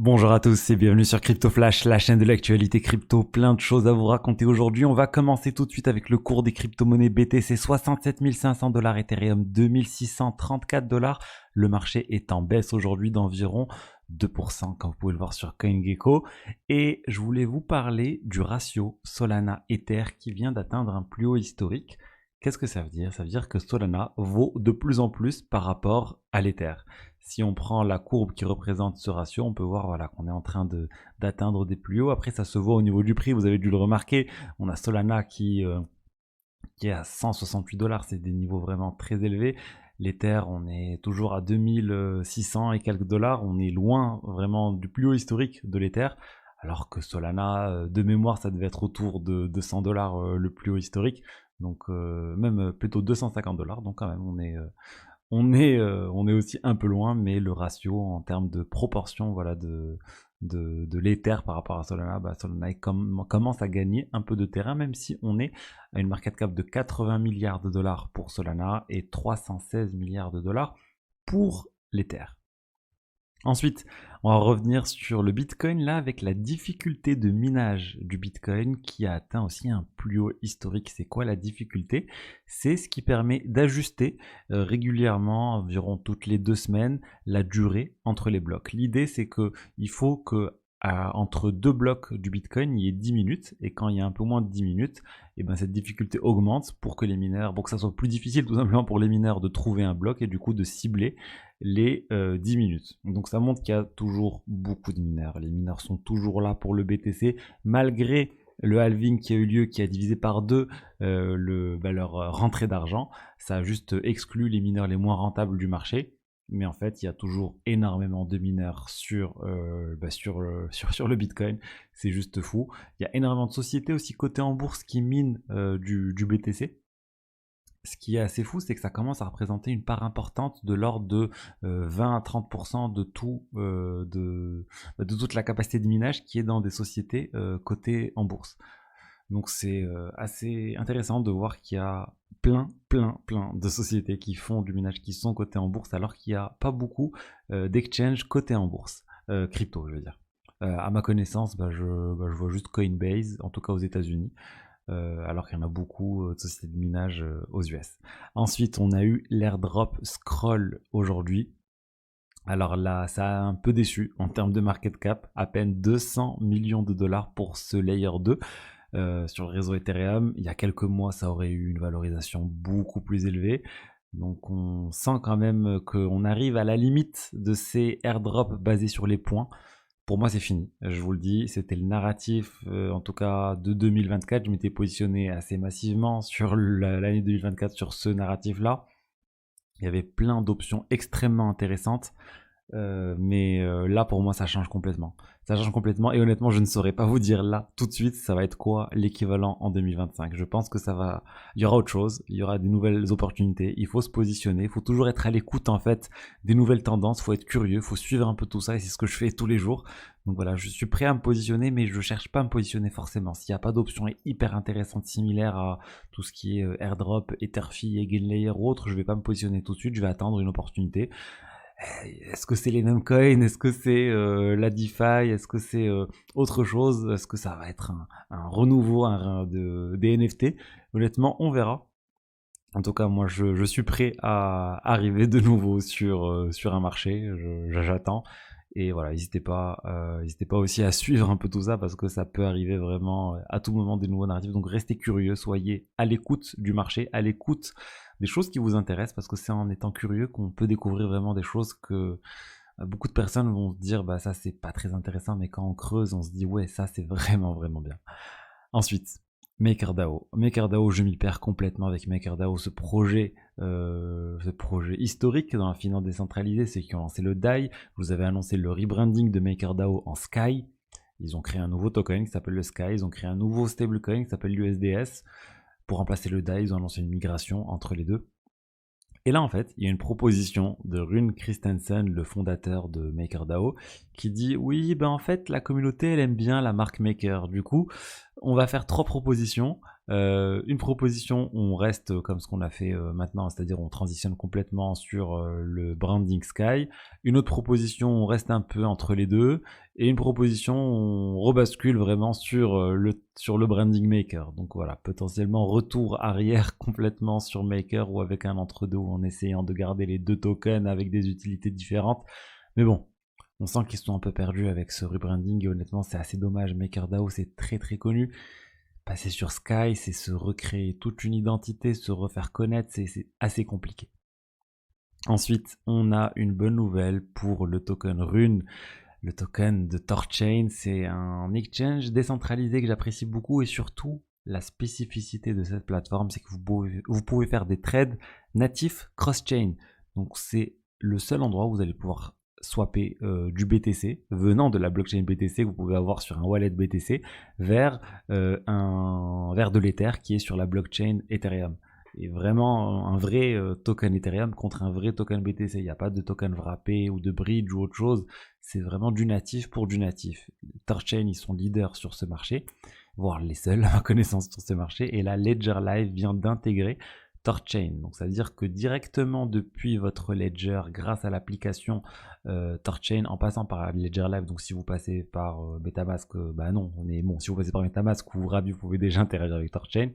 Bonjour à tous et bienvenue sur Crypto Flash, la chaîne de l'actualité crypto. Plein de choses à vous raconter aujourd'hui. On va commencer tout de suite avec le cours des crypto-monnaies BTC 67 500 $, Ethereum 2634 $. Le marché est en baisse aujourd'hui d'environ 2%, comme vous pouvez le voir sur CoinGecko. Et je voulais vous parler du ratio Solana-Ether qui vient d'atteindre un plus haut historique. Qu'est-ce que ça veut dire? Ça veut dire que Solana vaut de plus en plus par rapport à l'Ether. Si on prend la courbe qui représente ce ratio, on peut voir voilà, qu'on est en train d'atteindre des plus hauts. Après, ça se voit au niveau du prix, vous avez dû le remarquer. On a Solana qui est à 168 $, c'est des niveaux vraiment très élevés. L'Ether, on est toujours à 2600 et quelques dollars. On est loin vraiment du plus haut historique de l'Ether. Alors que Solana, de mémoire, ça devait être autour de 200 $, le plus haut historique. Donc même plutôt 250 $. Donc quand même, on est aussi un peu loin, mais le ratio en termes de proportion voilà, de l'Ether par rapport à Solana, Solana commence à gagner un peu de terrain, même si on est à une market cap de 80 milliards de dollars pour Solana et 316 milliards de dollars pour l'Ether. Ensuite, on va revenir sur le Bitcoin là avec la difficulté de minage du Bitcoin qui a atteint aussi un plus haut historique. C'est quoi la difficulté? C'est ce qui permet d'ajuster régulièrement, environ toutes les 2 semaines, la durée entre les blocs. L'idée c'est que il faut que entre deux blocs du Bitcoin, il y ait 10 minutes, et quand il y a un peu moins de 10 minutes, et ben cette difficulté augmente pour que ça soit plus difficile tout simplement pour les mineurs de trouver un bloc et du coup de cibler les 10 minutes. Donc ça montre qu'il y a toujours beaucoup de mineurs. Les mineurs sont toujours là pour le BTC, malgré le halving qui a eu lieu, qui a divisé par deux leur rentrée d'argent. Ça a juste exclu les mineurs les moins rentables du marché. Mais en fait, il y a toujours énormément de mineurs sur le Bitcoin. C'est juste fou. Il y a énormément de sociétés aussi cotées en bourse qui minent du BTC. Ce qui est assez fou, c'est que ça commence à représenter une part importante de l'ordre de 20 à 30% de toute la capacité de minage qui est dans des sociétés cotées en bourse. Donc c'est assez intéressant de voir qu'il y a plein de sociétés qui font du minage, qui sont cotées en bourse, alors qu'il n'y a pas beaucoup d'exchanges cotés en bourse, crypto je veux dire. À ma connaissance, je vois juste Coinbase, en tout cas aux États-Unis, alors qu'il y en a beaucoup de sociétés de minage aux US. Ensuite, on a eu l'airdrop Scroll aujourd'hui. Alors là, ça a un peu déçu en termes de market cap, à peine 200 millions de dollars pour ce layer 2. Sur le réseau Ethereum, il y a quelques mois, ça aurait eu une valorisation beaucoup plus élevée. Donc on sent quand même qu'on arrive à la limite de ces airdrops basés sur les points. Pour moi, c'est fini. Je vous le dis, c'était le narratif, en tout cas de 2024. Je m'étais positionné assez massivement sur l'année 2024 sur ce narratif-là. Il y avait plein d'options extrêmement intéressantes. Mais là pour moi ça change complètement. Ça change complètement et honnêtement je ne saurais pas vous dire là tout de suite ça va être quoi l'équivalent en 2025. Je pense que il y aura autre chose, il y aura des nouvelles opportunités, il faut se positionner, il faut toujours être à l'écoute en fait des nouvelles tendances, il faut être curieux, il faut suivre un peu tout ça et c'est ce que je fais tous les jours. Donc voilà, je suis prêt à me positionner mais je cherche pas à me positionner forcément. S'il n'y a pas d'option hyper intéressante similaire à tout ce qui est airdrop, Etherfi, Eigenlayer ou autre, je vais pas me positionner tout de suite, je vais attendre une opportunité. Est-ce que c'est les mêmes coins? Est-ce que c'est la DeFi? Est-ce que c'est autre chose? Est-ce que ça va être un renouveau des NFT? Honnêtement, on verra. En tout cas, moi, je suis prêt à arriver de nouveau sur un marché. J'attends. Et voilà, n'hésitez pas aussi à suivre un peu tout ça parce que ça peut arriver vraiment à tout moment des nouveaux narratifs. Donc restez curieux, soyez à l'écoute du marché, à l'écoute des choses qui vous intéressent parce que c'est en étant curieux qu'on peut découvrir vraiment des choses que beaucoup de personnes vont se dire bah ça c'est pas très intéressant, mais quand on creuse on se dit ouais ça c'est vraiment bien. Ensuite, MakerDAO. MakerDAO, je m'y perds complètement avec MakerDAO, ce projet historique dans la finance décentralisée, c'est qu'ils ont lancé le DAI. Vous avez annoncé le rebranding de MakerDAO en Sky. Ils ont créé un nouveau token qui s'appelle le Sky. Ils ont créé un nouveau stablecoin qui s'appelle l'USDS. Pour remplacer le DAI, ils ont annoncé une migration entre les deux. Et là, en fait, il y a une proposition de Rune Christensen, le fondateur de MakerDAO, qui dit oui, en fait, la communauté, elle aime bien la marque Maker. Du coup, on va faire 3 propositions. Une proposition, on reste comme ce qu'on a fait maintenant, c'est-à-dire on transitionne complètement sur le branding Sky. Une autre proposition, on reste un peu entre les deux. Et une proposition, on rebascule vraiment sur le branding Maker. Donc voilà, potentiellement retour arrière complètement sur Maker ou avec un entre-deux en essayant de garder les deux tokens avec des utilités différentes. Mais bon, on sent qu'ils sont un peu perdus avec ce rebranding et honnêtement c'est assez dommage. MakerDAO c'est très très connu. Passer sur Sky, c'est se recréer toute une identité, se refaire connaître, c'est assez compliqué. Ensuite, on a une bonne nouvelle pour le token Rune. Le token de ThorChain, c'est un exchange décentralisé que j'apprécie beaucoup et surtout la spécificité de cette plateforme, c'est que vous pouvez faire des trades natifs cross-chain. Donc c'est le seul endroit où vous allez pouvoir swapper du BTC venant de la blockchain BTC que vous pouvez avoir sur un wallet BTC vers de l'Ether qui est sur la blockchain Ethereum. Et vraiment un vrai token Ethereum contre un vrai token BTC. Il n'y a pas de token wrappé ou de bridge ou autre chose. C'est vraiment du natif pour du natif. ThorChain, ils sont leaders sur ce marché, voire les seuls à ma connaissance sur ce marché. Et là, Ledger Live vient d'intégrer ThorChain. Donc ça veut dire que directement depuis votre Ledger, grâce à l'application ThorChain, en passant par Ledger Live, donc si vous passez par MetaMask, bah non, mais bon, si vous passez par MetaMask ou Rabi, vous pouvez déjà interagir avec ThorChain.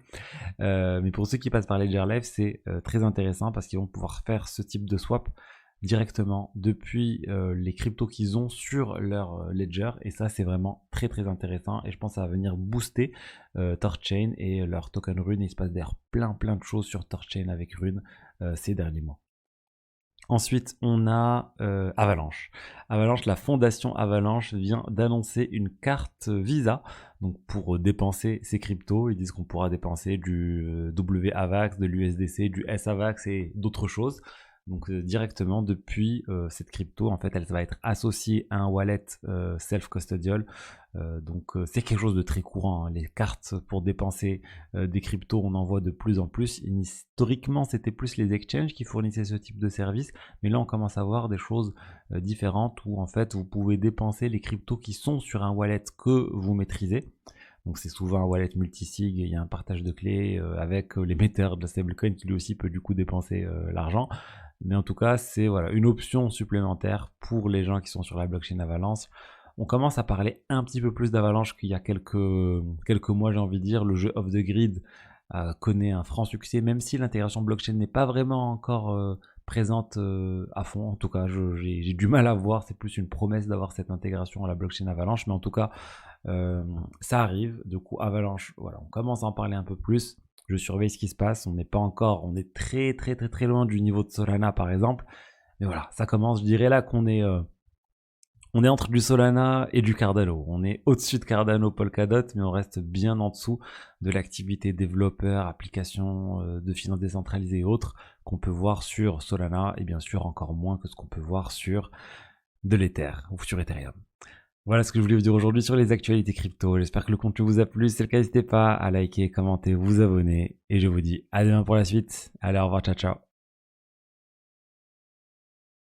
Mais pour ceux qui passent par Ledger Live, c'est très intéressant parce qu'ils vont pouvoir faire ce type de swap directement depuis les cryptos qu'ils ont sur leur ledger et ça c'est vraiment très très intéressant et je pense que ça va venir booster ThorChain et leur token Rune. Il se passe d'ailleurs plein de choses sur ThorChain avec Rune ces derniers mois. Ensuite, on a Avalanche. Avalanche, la fondation Avalanche vient d'annoncer une carte Visa donc pour dépenser ces cryptos. Ils disent qu'on pourra dépenser du WAVAX, de l'USDC, du SAVAX et d'autres choses. Donc directement depuis cette crypto, en fait, elle va être associée à un wallet self-custodial. Donc c'est quelque chose de très courant. Hein. Les cartes pour dépenser des cryptos, on en voit de plus en plus. Historiquement, c'était plus les exchanges qui fournissaient ce type de service. Mais là, on commence à voir des choses différentes où en fait, vous pouvez dépenser les cryptos qui sont sur un wallet que vous maîtrisez. Donc c'est souvent un wallet multisig, il y a un partage de clés avec l'émetteur de la stablecoin qui lui aussi peut du coup dépenser l'argent. Mais en tout cas, c'est voilà, une option supplémentaire pour les gens qui sont sur la blockchain Avalanche. On commence à parler un petit peu plus d'Avalanche qu'il y a quelques mois, j'ai envie de dire. Le jeu Off the Grid connaît un franc succès, même si l'intégration blockchain n'est pas vraiment encore présente à fond. En tout cas, j'ai du mal à voir. C'est plus une promesse d'avoir cette intégration à la blockchain Avalanche. Mais en tout cas, ça arrive. Du coup, Avalanche, voilà, on commence à en parler un peu plus. Je surveille ce qui se passe. On est très loin du niveau de Solana par exemple. Mais voilà, ça commence. Je dirais là qu'on est entre du Solana et du Cardano. On est au-dessus de Cardano, Polkadot, mais on reste bien en dessous de l'activité développeur, application de finances décentralisées et autres qu'on peut voir sur Solana et bien sûr encore moins que ce qu'on peut voir sur de l'Ether ou sur Ethereum. Voilà ce que je voulais vous dire aujourd'hui sur les actualités crypto. J'espère que le contenu vous a plu. Si c'est le cas, n'hésitez pas à liker, commenter, vous abonner. Et je vous dis à demain pour la suite. Allez, au revoir, ciao, ciao.